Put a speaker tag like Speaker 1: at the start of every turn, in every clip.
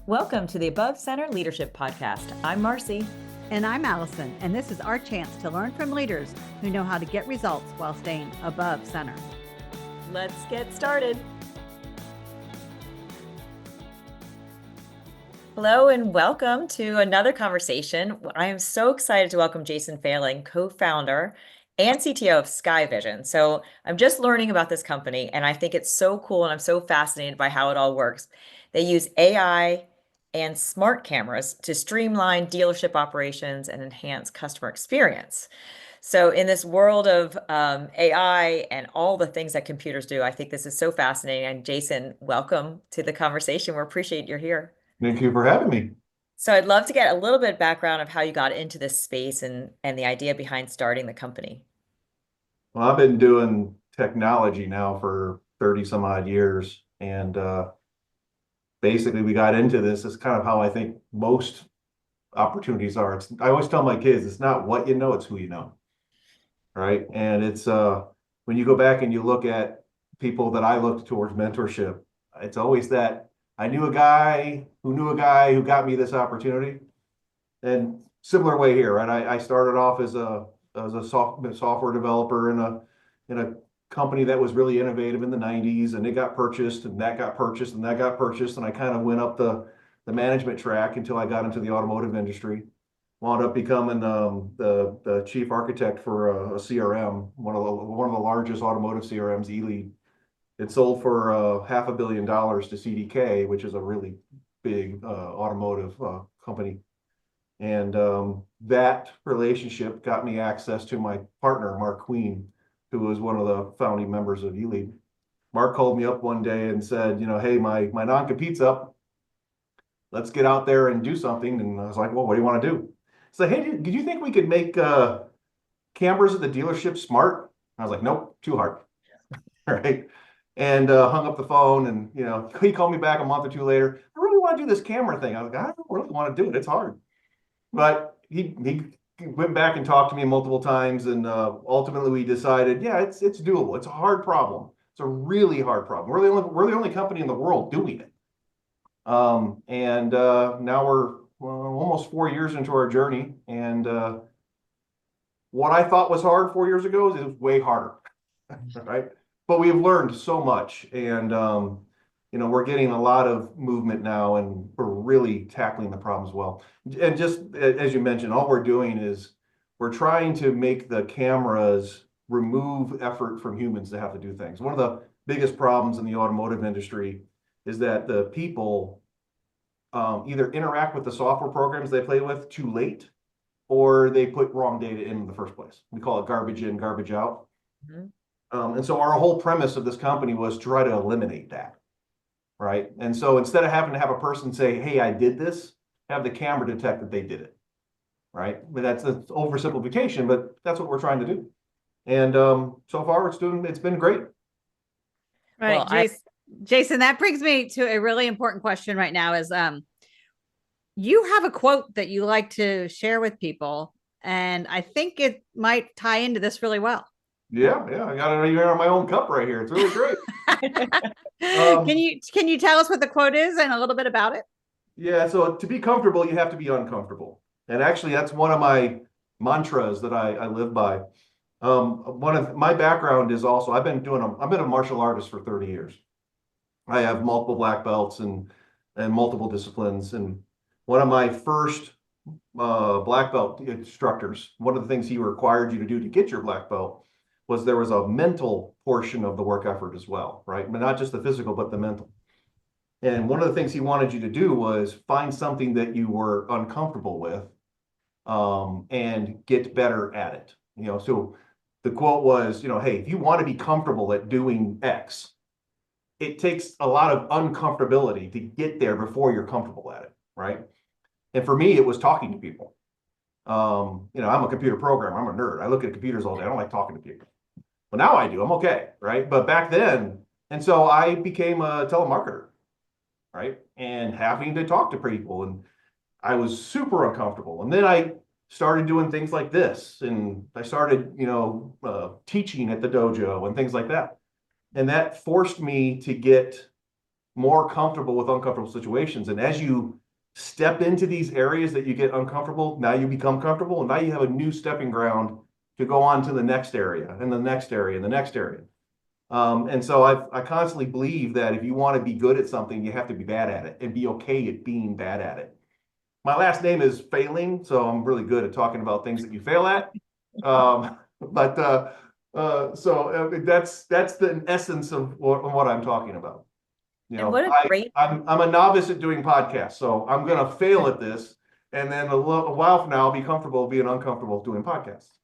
Speaker 1: Welcome to the Above Center Leadership Podcast. I'm Marcy.
Speaker 2: And I'm Allison, and this is our chance to learn from leaders who know how to get results while staying above center.
Speaker 1: Let's get started. Hello and welcome to another conversation. I am so excited to welcome Jason Fayling, co-founder and CTO of SKAI Vision. So I'm just learning about this company, and I think it's so cool, and I'm so fascinated by how it all works. They use AI and smart cameras to streamline dealership operations and enhance customer experience. So in this world of AI and all the things that computers do, I think this is so fascinating. And Jason, welcome to the conversation. We appreciate you're here.
Speaker 3: Thank you for having me.
Speaker 1: So I'd love to get a little bit of background of how you got into this space and the idea behind starting the company.
Speaker 3: Well, I've been doing technology now for 30 some odd years. And basically we got into this. It's kind of how I think most opportunities are. I always tell my kids, it's not what you know, it's who you know. Right. And it's when you go back and you look at people that I looked towards mentorship, it's always that I knew a guy who got me this opportunity. And similar way here, right? I started off as a software developer in a company that was really innovative in the 90s, and it got purchased, and that got purchased, and that got purchased, and I kind of went up the management track until I got into the automotive industry. Wound up becoming the chief architect for a CRM, one of the largest automotive CRMs, eLead. It sold for $500 million to CDK, which is a really big automotive company. And that relationship got me access to my partner, Mark Queen, who was one of the founding members of eLead. Mark called me up one day and said, hey, my non-compete's up. Let's get out there and do something. And I was like, well, what do you want to do? So, hey, do you think we could make cameras at the dealership smart? I was like, nope, too hard. Right. And hung up the phone, and he called me back a month or two later. I really want to do this camera thing. I was like, I don't really want to do it. It's hard. But he went back and talked to me multiple times, and ultimately we decided, yeah, it's doable. It's a hard problem. It's a really hard problem. We're the only company in the world doing it. And now we're almost 4 years into our journey, and what I thought was hard 4 years ago is way harder, right? But we have learned so much, and we're getting a lot of movement now, and we're really tackling the problems well. And just as you mentioned, all we're doing is we're trying to make the cameras remove effort from humans to have to do things. One of the biggest problems in the automotive industry is that the people either interact with the software programs they play with too late, or they put wrong data in the first place. We call it garbage in, garbage out. Mm-hmm. And so our whole premise of this company was to try to eliminate that, right? And so instead of having to have a person say, hey, I did this, have the camera detect that they did it, right? But that's oversimplification, but that's what we're trying to do. And so far it's been great.
Speaker 2: Right. Well, Jason, that brings me to a really important question right now is you have a quote that you like to share with people, and I think it might tie into this really well.
Speaker 3: Yeah, I got it here on my own cup right here. It's really great.
Speaker 2: Can you tell us what the quote is and a little bit about it?
Speaker 3: Yeah, so to be comfortable, you have to be uncomfortable. And actually, that's one of my mantras that I live by. One of my background is also I've been a martial artist for 30 years. I have multiple black belts and multiple disciplines. And one of my first black belt instructors, one of the things he required you to do to get your black belt was there was a mental portion of the work effort as well, right? But not just the physical, but the mental. And one of the things he wanted you to do was find something that you were uncomfortable with and get better at it. So the quote was, hey, if you want to be comfortable at doing X, it takes a lot of uncomfortability to get there before you're comfortable at it, right? And for me, it was talking to people. I'm a computer programmer. I'm a nerd. I look at computers all day. I don't like talking to people. Well, now I do. I'm okay, right? But back then, and so I became a telemarketer, right? And having to talk to people, and I was super uncomfortable. And then I started doing things like this, and I started, teaching at the dojo and things like that. And that forced me to get more comfortable with uncomfortable situations. And as you step into these areas that you get uncomfortable, now you become comfortable, and now you have a new stepping ground to go on to the next area and the next area and the next area. And so I constantly believe that if you want to be good at something, you have to be bad at it and be okay at being bad at it. My last name is Fayling, so I'm really good at talking about things that you fail at. So that's the essence of what I'm talking about. You
Speaker 1: And
Speaker 3: know,
Speaker 1: what a great
Speaker 3: I'm a novice at doing podcasts, so I'm gonna fail at this, and then a while from now I'll be comfortable being uncomfortable doing podcasts.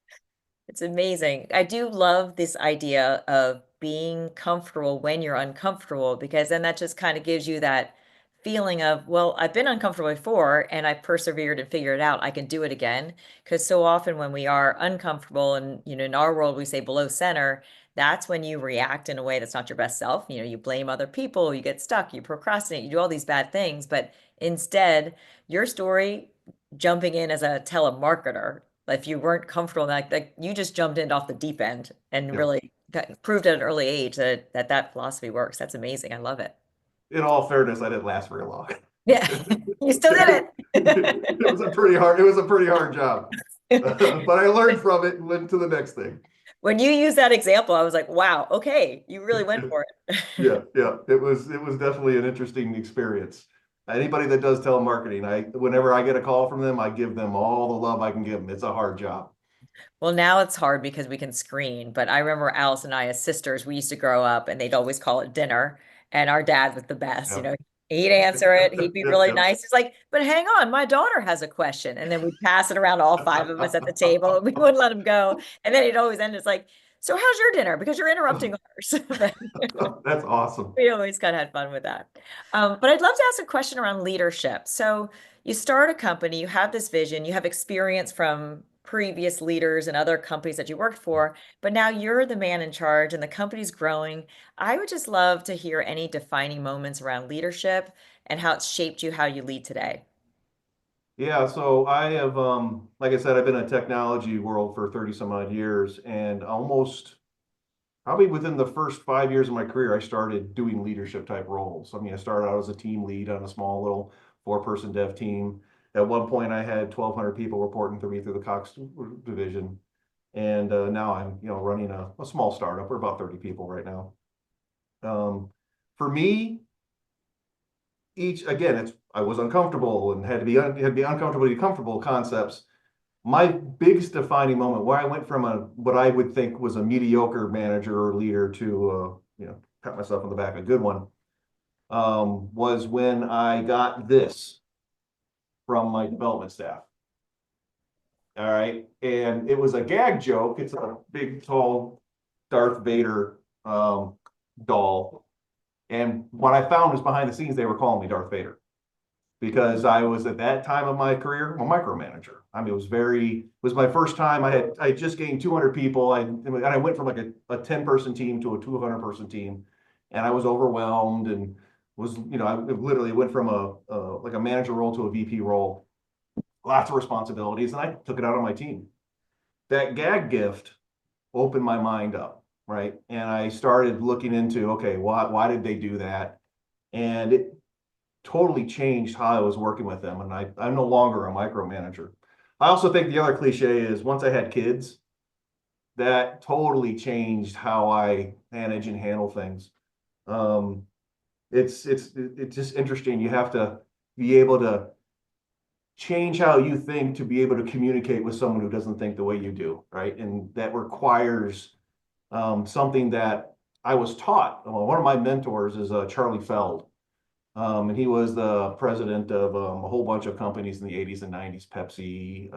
Speaker 1: It's amazing. I do love this idea of being comfortable when you're uncomfortable, because then that just kind of gives you that feeling of, well, I've been uncomfortable before and I persevered and figured it out. I can do it again. Because so often when we are uncomfortable and, in our world, we say below center, that's when you react in a way that's not your best self. You blame other people, you get stuck, you procrastinate, you do all these bad things. But instead, your story, jumping in as a telemarketer, if you weren't comfortable, like you just jumped in off the deep end and
Speaker 3: Yeah.
Speaker 1: really proved at an early age that philosophy works. That's amazing. I love it.
Speaker 3: In all fairness, I didn't last very long.
Speaker 1: Yeah, you still did
Speaker 3: It was a pretty hard job. But I learned from it and went to the next thing.
Speaker 1: When you use that example, I was like, wow, okay, you really went for it.
Speaker 3: Yeah. It was definitely an interesting experience. Anybody that does telemarketing, whenever I get a call from them, I give them all the love I can give them. It's a hard job.
Speaker 1: Well, now it's hard because we can screen, but I remember Alice and I as sisters, we used to grow up and they'd always call it dinner. And our dad was the best,
Speaker 3: Yeah.
Speaker 1: he'd answer it, he'd be really
Speaker 3: Yeah.
Speaker 1: nice. He's like, but hang on, my daughter has a question. And then we'd pass it around to all five of us at the table and we wouldn't let him go. And then he'd always end it's like, so how's your dinner? Because you're interrupting ours.
Speaker 3: That's awesome.
Speaker 1: We always kind of had fun with that. But I'd love to ask a question around leadership. So you start a company, you have this vision, you have experience from previous leaders and other companies that you worked for, but now you're the man in charge and the company's growing. I would just love to hear any defining moments around leadership and how it's shaped you, how you lead today.
Speaker 3: Yeah, so I have, like I said, I've been in the technology world for 30 some odd years, and almost probably within the first 5 years of my career, I started doing leadership type roles. I mean, I started out as a team lead on a small little 4-person dev team. At one point, I had 1,200 people reporting to me through the Cox division. And now I'm, running a small startup. We're about 30 people right now. For me, I was uncomfortable and had to be uncomfortable to be comfortable concepts. My biggest defining moment where I went from what I would think was a mediocre manager or leader to pat myself on the back, a good one, was when I got this from my development staff. All right, and it was a gag joke. It's a big, tall Darth Vader doll, and what I found was behind the scenes they were calling me Darth Vader, because I was at that time of my career a micromanager. I mean, it was my first time. I had just gained 200 people. I went from like a 10-person team to a 200-person team, and I was overwhelmed and I literally went from like a manager role to a VP role, lots of responsibilities, and I took it out on my team. That gag gift opened my mind up, right? And I started looking into, okay, why did they do that? And it totally changed how I was working with them. And I'm no longer a micromanager. I also think the other cliche is once I had kids, that totally changed how I manage and handle things. It's just interesting. You have to be able to change how you think to be able to communicate with someone who doesn't think the way you do, right? And that requires something that I was taught. One of my mentors is Charlie Feld. And he was the president of a whole bunch of companies in the 80s and 90s, Pepsi,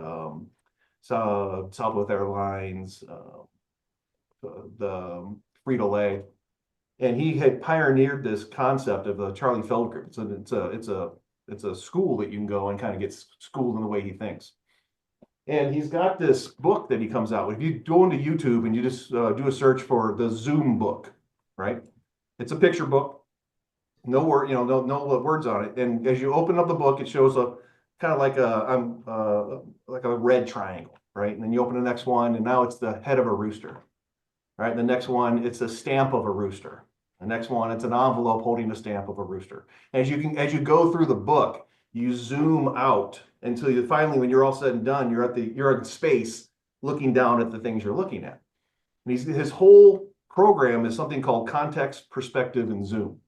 Speaker 3: Southwest Airlines, the Frito-Lay. And he had pioneered this concept of the Charlie Feld group. It's a school that you can go and kind of get schooled in the way he thinks. And he's got this book that he comes out with. If you go into YouTube and you just do a search for the Zoom book, right? It's a picture book. No word, no words on it. And as you open up the book, it shows a kind of like a red triangle, right? And then you open the next one, and now it's the head of a rooster, right? And the next one, it's a stamp of a rooster. The next one, it's an envelope holding the stamp of a rooster. As you go through the book, you zoom out until you finally, when you're all said and done, you're in space looking down at the things you're looking at. And his whole program is something called context, perspective, and zoom,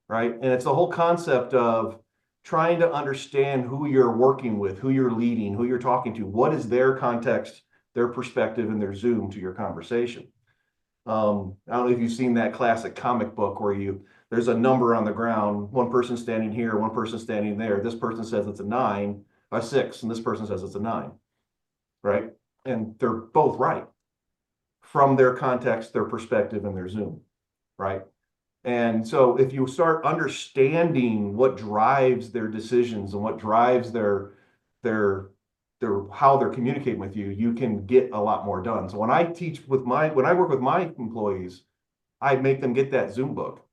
Speaker 3: right? And it's the whole concept of trying to understand who you're working with, who you're leading, who you're talking to, what is their context, their perspective, and their zoom to your conversation. I don't know if you've seen that classic comic book where there's a number on the ground, one person standing here, one person standing there. This person says it's a 6, and this person says it's a 9, right? And they're both right from their context, their perspective, and their zoom, right? And so if you start understanding what drives their decisions and what drives their how they're communicating with you, you can get a lot more done. So when I work with my employees, I make them get that Zoom book,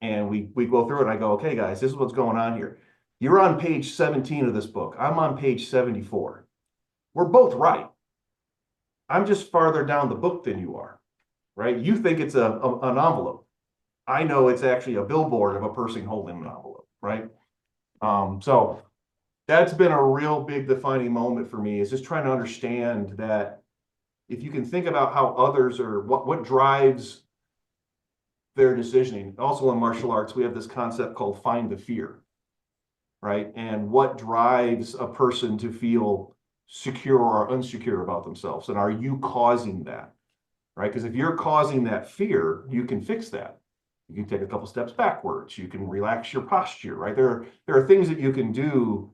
Speaker 3: and we go through it and I go, okay, guys, this is what's going on here. You're on page 17 of this book. I'm on page 74. We're both right. I'm just farther down the book than you are, right? You think it's an envelope. I know it's actually a billboard of a person holding an envelope, right? So that's been a real big defining moment for me, is just trying to understand that if you can think about how others are, what drives their decisioning. Also in martial arts, we have this concept called find the fear, right? And what drives a person to feel secure or unsecure about themselves? And are you causing that, right? Because if you're causing that fear, you can fix that. You can take a couple steps backwards. You can relax your posture, right? There are things that you can do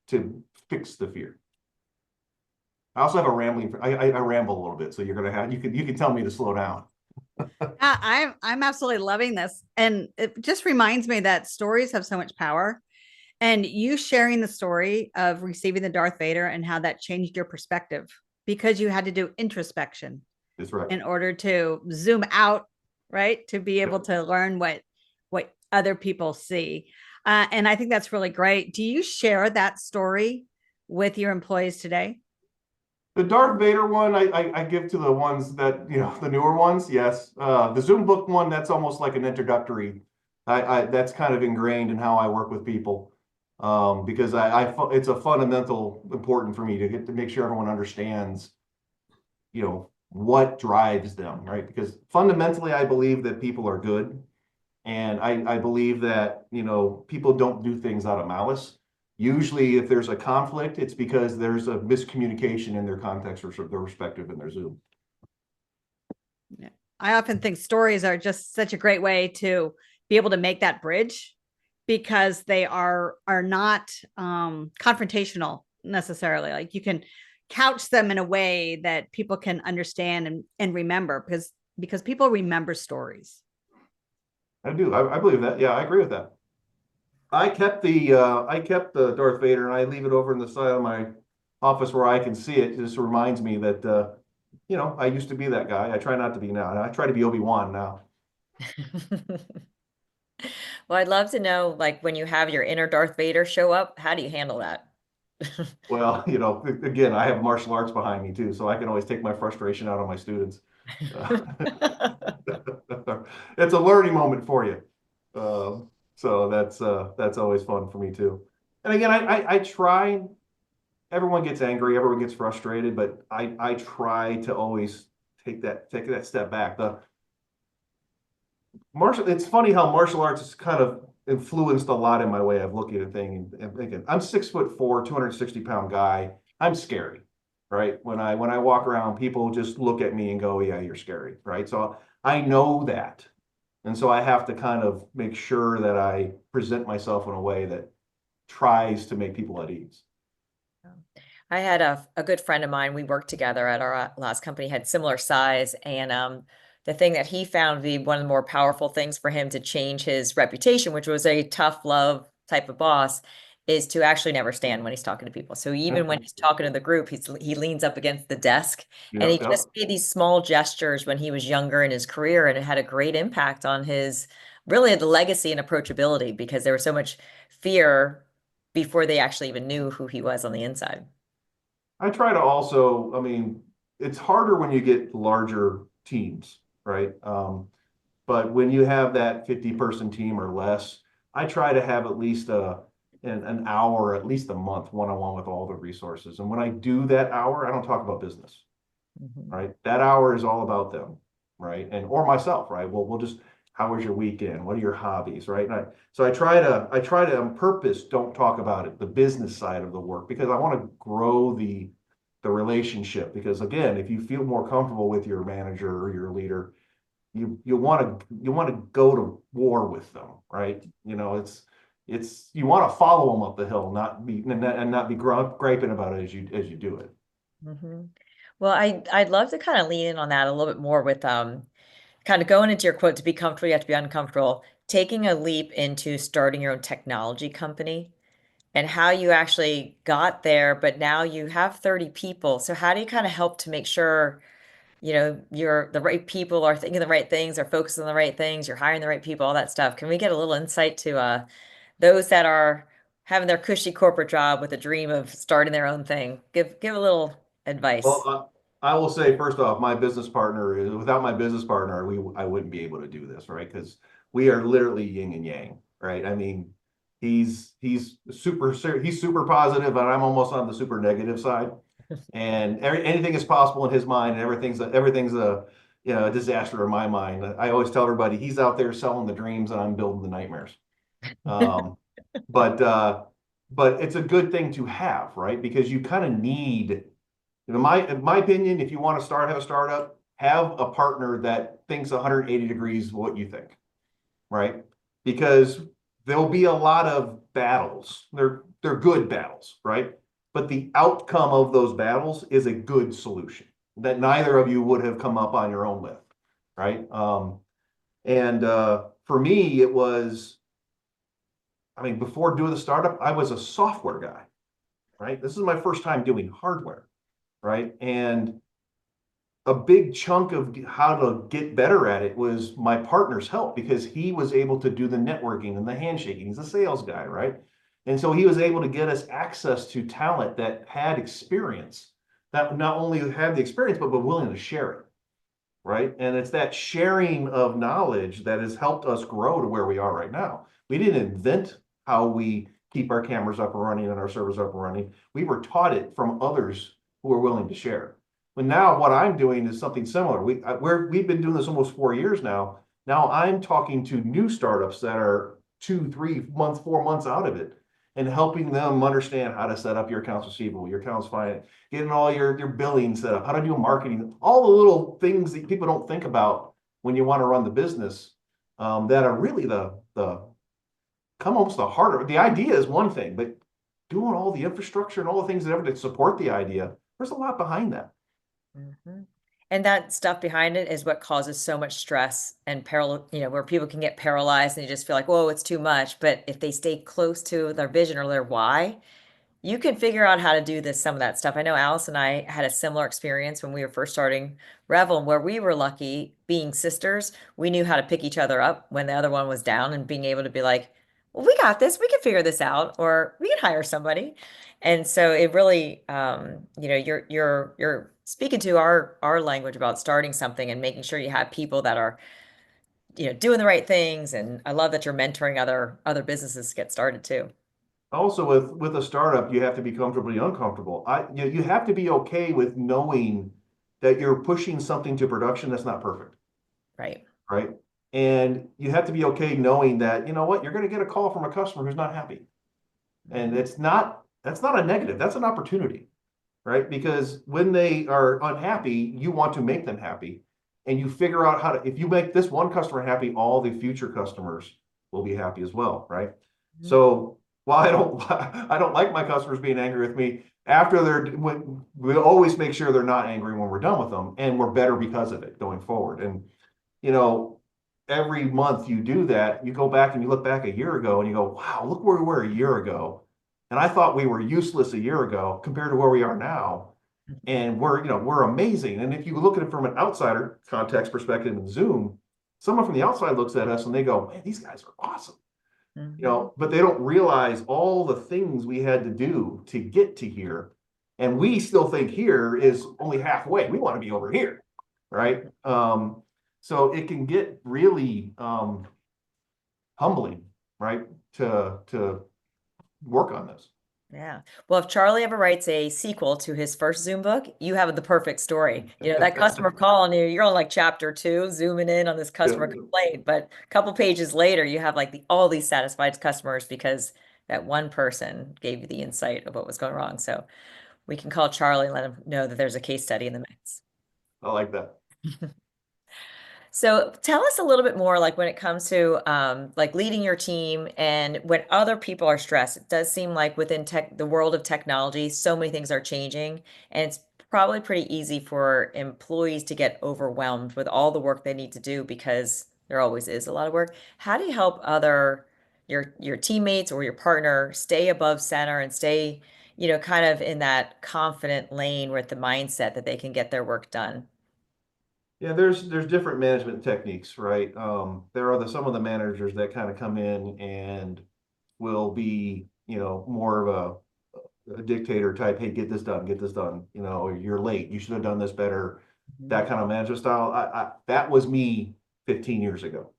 Speaker 3: to fix the fear. I also have a rambling. I ramble a little bit, so you're gonna have you can tell me to slow down.
Speaker 2: Yeah, I'm absolutely loving this, and it just reminds me that stories have so much power. And you sharing the story of receiving the Darth Vader and how that changed your perspective because you had to do introspection.
Speaker 3: That's right.
Speaker 2: In order to zoom out, right, to be able to learn what other people see. And I think that's really great. Do you share that story with your employees today?
Speaker 3: The Darth Vader one, I give to the ones that, the newer ones, yes. The Zoom book one, that's almost like an introductory. That's kind of ingrained in how I work with people, because it's a fundamental important for me to make sure everyone understands, what drives them, right? Because fundamentally, I believe that people are good. And I believe that, people don't do things out of malice. Usually if there's a conflict, it's because there's a miscommunication in their context or their perspective in their Zoom.
Speaker 2: Yeah. I often think stories are just such a great way to be able to make that bridge, because they are not confrontational necessarily. Like you can couch them in a way that people can understand and remember, because people remember stories.
Speaker 3: I do. I believe that. Yeah, I agree with that. I kept the Darth Vader, and I leave it over in the side of my office where I can see it. It just reminds me that I used to be that guy. I try not to be now. I try to be Obi-Wan now.
Speaker 1: Well, I'd love to know, like, when you have your inner Darth Vader show up, how do you handle that?
Speaker 3: Well, again, I have martial arts behind me too, so I can always take my frustration out on my students. It's a learning moment for you. So that's always fun for me too. And again, I try. Everyone gets angry, everyone gets frustrated, but I try to always take that step back. It's funny how martial arts has kind of influenced a lot in my way of looking at things and thinking. I'm 6'4", 260-pound guy. I'm scary, right? When I walk around, people just look at me and go, "Yeah, you're scary," right? So I know that. And so I have to kind of make sure that I present myself in a way that tries to make people at ease.
Speaker 1: I had a good friend of mine. We worked together at our last company, had similar size. And the thing that he found to be one of the more powerful things for him to change his reputation, which was a tough love type of boss, is to actually never stand when he's talking to people. So even when he's talking to the group, he leans up against the desk, and he just made these small gestures when he was younger in his career, and it had a great impact on his really the legacy and approachability, because there was so much fear before they actually even knew who he was on the inside.
Speaker 3: I try to also, it's harder when you get larger teams, right? But But when you have that 50-person team or less, I try to have at least an hour, at least a month, one-on-one with all the resources. And when I do that hour, I don't talk about business, right? That hour is all about them, right? And or myself, right? Well, we'll just, how was your weekend? What are your hobbies, right? So I try to on purpose don't talk about it, the business side of the work, because I want to grow the relationship. Because again, if you feel more comfortable with your manager or your leader, you want to go to war with them, right? You know, it's you want to follow them up the hill, not be griping about it as you do it.
Speaker 1: Well, I'd love to kind of lean in on that a little bit more with kind of going into your quote, to be comfortable, you have to be uncomfortable, taking a leap into starting your own technology company and how you actually got there, but now you have 30 people. So how do you kind of help to make sure, the right people are thinking the right things, are focused on the right things, you're hiring the right people, all that stuff? Can we get a little insight to those that are having their cushy corporate job with a dream of starting their own thing? Give a little advice.
Speaker 3: Well, I will say first off, my business partner is without my business partner, I wouldn't be able to do this, right? Because we are literally yin and yang, right? I mean, he's super positive, and I'm almost on the super negative side. And anything is possible in his mind, and everything's a a disaster in my mind. I always tell everybody he's out there selling the dreams, and I'm building the nightmares. Um, but it's a good thing to have, right? Because you kind of need, in my opinion, if you want to have a startup, have a partner that thinks 180 degrees what you think, right? Because there'll be a lot of battles. They're good battles, right? But the outcome of those battles is a good solution that neither of you would have come up on your own with, right? For me, it was, I mean, before doing the startup, I was a software guy, right? This is my first time doing hardware, right? And a big chunk of how to get better at it was my partner's help, because he was able to do the networking and the handshaking. He's a sales guy, right? And so he was able to get us access to talent that had experience, that not only had the experience, but were willing to share it, right? And it's that sharing of knowledge that has helped us grow to where we are right now. We didn't invent how we keep our cameras up and running and our servers up and running. We were taught it from others who are willing to share. But now what I'm doing is something similar. We've been doing this almost 4 years now. Now I'm talking to new startups that are 2, 3 months, 4 months out of it, and helping them understand how to set up your accounts receivable, your accounts finance, getting all your billing set up, how to do marketing, all the little things that people don't think about when you want to run the business, that are really almost the harder. The idea is one thing, but doing all the infrastructure and all the things that have to support the idea, there's a lot behind that.
Speaker 1: And that stuff behind it is what causes so much stress and where people can get paralyzed and you just feel like, whoa, it's too much. But if they stay close to their vision or their why, you can figure out how to do some of that stuff. I know Alice and I had a similar experience when we were first starting Revel, where we were lucky being sisters. We knew how to pick each other up when the other one was down, and being able to be like, well, we got this, we can figure this out, or we can hire somebody. And so it really, you're speaking to our language about starting something and making sure you have people that are, doing the right things. And I love that you're mentoring other businesses to get started too.
Speaker 3: Also, with a startup, you have to be comfortably uncomfortable. You have to be okay with knowing that you're pushing something to production that's not perfect.
Speaker 1: Right.
Speaker 3: Right. And you have to be okay knowing that, you know what, you're going to get a call from a customer who's not happy. And that's not a negative, that's an opportunity, right? Because when they are unhappy, you want to make them happy. And you figure out how to, if you make this one customer happy, all the future customers will be happy as well, right? So while I don't like my customers being angry with me, we always make sure they're not angry when we're done with them, and we're better because of it going forward. And every month you do that, you go back and you look back a year ago and you go, wow, look where we were a year ago. And I thought we were useless a year ago compared to where we are now. And we're amazing. And if you look at it from an outsider context perspective in Zoom, someone from the outside looks at us and they go, man, these guys are awesome. But they don't realize all the things we had to do to get to here. And we still think here is only halfway. We want to be over here, right? So it can get really humbling, right? To work on this.
Speaker 1: Yeah. Well, if Charlie ever writes a sequel to his first Zoom book, you have the perfect story. You know, that customer calling you, you're on like chapter 2, zooming in on this customer complaint, but a couple pages later, you have like all these satisfied customers because that one person gave you the insight of what was going wrong. So we can call Charlie and let him know that there's a case study in the mix.
Speaker 3: I like that.
Speaker 1: So tell us a little bit more, like when it comes to like leading your team and when other people are stressed. It does seem like within the world of technology, so many things are changing, and it's probably pretty easy for employees to get overwhelmed with all the work they need to do because there always is a lot of work. How do you help your teammates or your partner stay above center and stay, kind of in that confident lane with the mindset that they can get their work done?
Speaker 3: Yeah, there's different management techniques, right? There are some of the managers that kind of come in and will be, more of a dictator type. Hey, get this done. Or you're late. You should have done this better. That kind of management style. That was me 15 years ago,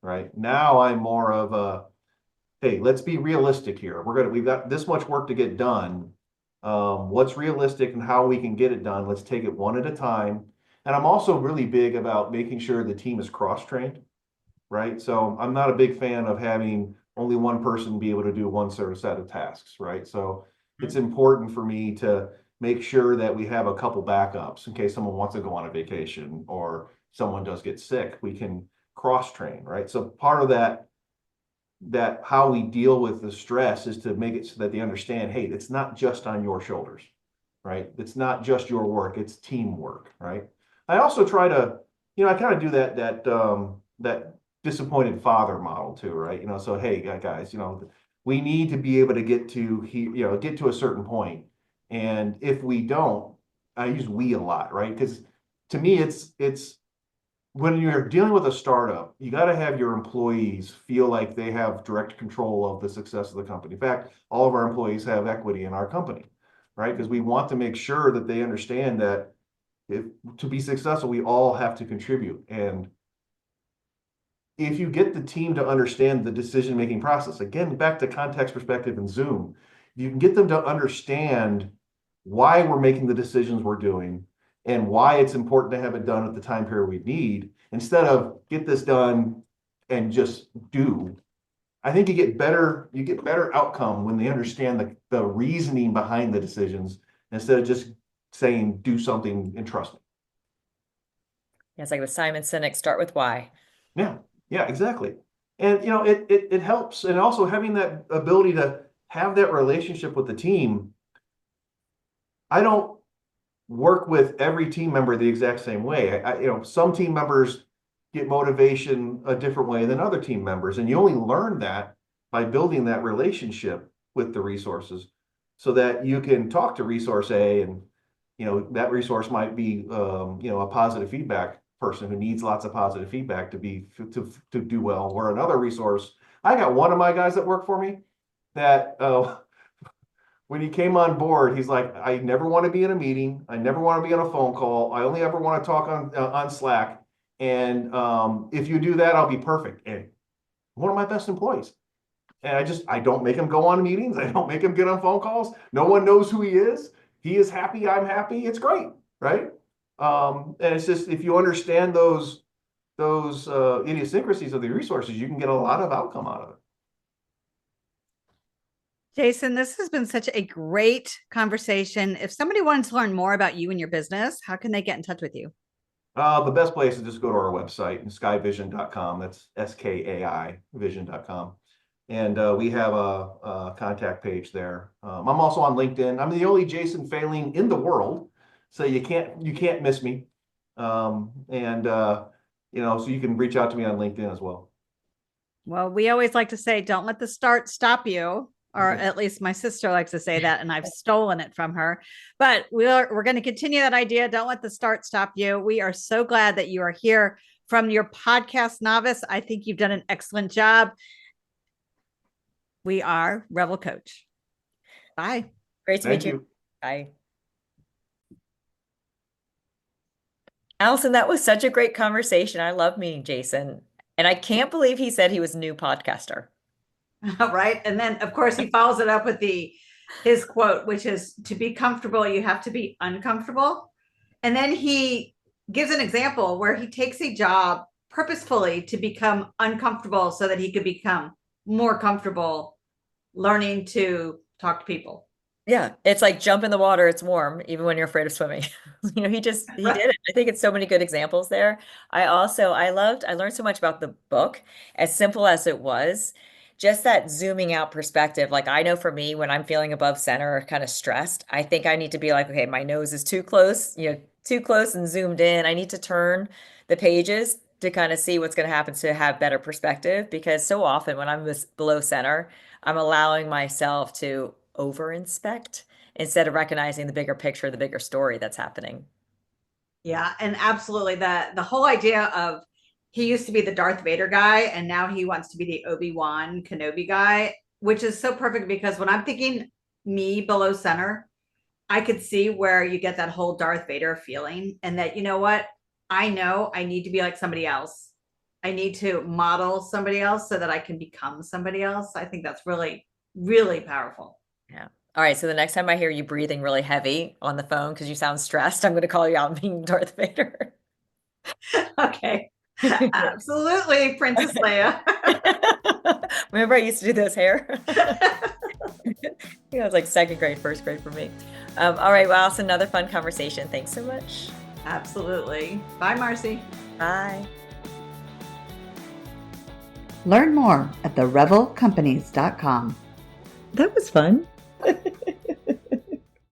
Speaker 3: right? Now I'm more of a, hey, let's be realistic here. We've got this much work to get done. What's realistic and how we can get it done. Let's take it one at a time. And I'm also really big about making sure the team is cross-trained, right? So I'm not a big fan of having only one person be able to do one sort of set of tasks, right? So it's important for me to make sure that we have a couple backups in case someone wants to go on a vacation or someone does get sick. We can cross-train, right? So part of that how we deal with the stress is to make it so that they understand, hey, it's not just on your shoulders, right? It's not just your work, it's teamwork, right? I also try to, I kind of do that disappointed father model too, right? So hey, guys, we need to be able to get to get to a certain point. And if we don't, I use we a lot, right? Because to me, it's when you're dealing with a startup, you got to have your employees feel like they have direct control of the success of the company. In fact, all of our employees have equity in our company, right? Because we want to make sure that they understand that to be successful, we all have to contribute. And if you get the team to understand the decision-making process, again, back to context perspective and Zoom, you can get them to understand why we're making the decisions we're doing and why it's important to have it done at the time period we need, instead of get this done and just do. I think you get better outcome when they understand the reasoning behind the decisions instead of just saying do something and trust me.
Speaker 1: Yeah, it's like with Simon Sinek, start with why.
Speaker 3: Yeah, exactly. And it helps. And also having that ability to have that relationship with the team. I don't work with every team member the exact same way. Some team members get motivation a different way than other team members, and you only learn that by building that relationship with the resources, so that you can talk to resource A, and that resource might be a positive feedback person who needs lots of positive feedback to do well. Or another resource, I got one of my guys that work for me that when he came on board, he's like, I never want to be in a meeting. I never want to be on a phone call. I only ever want to talk on Slack. And if you do that, I'll be perfect. And one of my best employees. And I don't make him go on meetings. I don't make him get on phone calls. No one knows who he is. He is happy. I'm happy. It's great, right? And it's just, if you understand those idiosyncrasies of the resources, you can get a lot of outcome out of it.
Speaker 2: Jason, this has been such a great conversation. If somebody wanted to learn more about you and your business, how can they get in touch with you?
Speaker 3: The best place is just go to our website, skaivision.com. That's SKAI Vision.com. And we have a contact page there. I'm also on LinkedIn. I'm the only Jason Fayling in the world, so you can't miss me. So you can reach out to me on LinkedIn as well.
Speaker 2: Well, we always like to say, don't let the start stop you. Or at least my sister likes to say that, and I've stolen it from her. But we're going to continue that idea. Don't let the start stop you. We are so glad that you are here from your podcast novice. I think you've done an excellent job. We are Revel Coach. Bye.
Speaker 1: Great to meet you.
Speaker 3: You.
Speaker 1: Bye. Allison, that was such a great conversation. I love meeting Jason. And I can't believe he said he was a new podcaster.
Speaker 2: Right. And then, of course, he follows it up with his quote, which is, to be comfortable, you have to be uncomfortable. And then he gives an example where he takes a job purposefully to become uncomfortable so that he could become more comfortable learning to talk to people.
Speaker 1: Yeah, it's like jump in the water, it's warm, even when you're afraid of swimming. He did it. I think it's so many good examples there. I learned so much about the book, as simple as it was, just that zooming out perspective. Like I know for me, when I'm feeling above center or kind of stressed, I think I need to be like, okay, my nose is too close, too close and zoomed in. I need to turn the pages to kind of see what's going to happen to have better perspective, because so often when I'm below center, I'm allowing myself to over inspect instead of recognizing the bigger picture, the bigger story that's happening.
Speaker 2: Yeah, and absolutely the whole idea of he used to be the Darth Vader guy and now he wants to be the Obi-Wan Kenobi guy, which is so perfect because when I'm thinking me below center, I could see where you get that whole Darth Vader feeling, and that, you know what? I know I need to be like somebody else. I need to model somebody else so that I can become somebody else. I think that's really, really powerful.
Speaker 1: Yeah. All right. So the next time I hear you breathing really heavy on the phone because you sound stressed, I'm going to call you out being Darth Vader.
Speaker 2: Okay. Absolutely, Princess Leia.
Speaker 1: Remember I used to do those hair? It was like second grade, first grade for me. All right. Well, it's another fun conversation. Thanks so much.
Speaker 2: Absolutely. Bye, Marcy.
Speaker 1: Bye.
Speaker 4: Learn more at therevelcompanies.com.
Speaker 1: That was fun.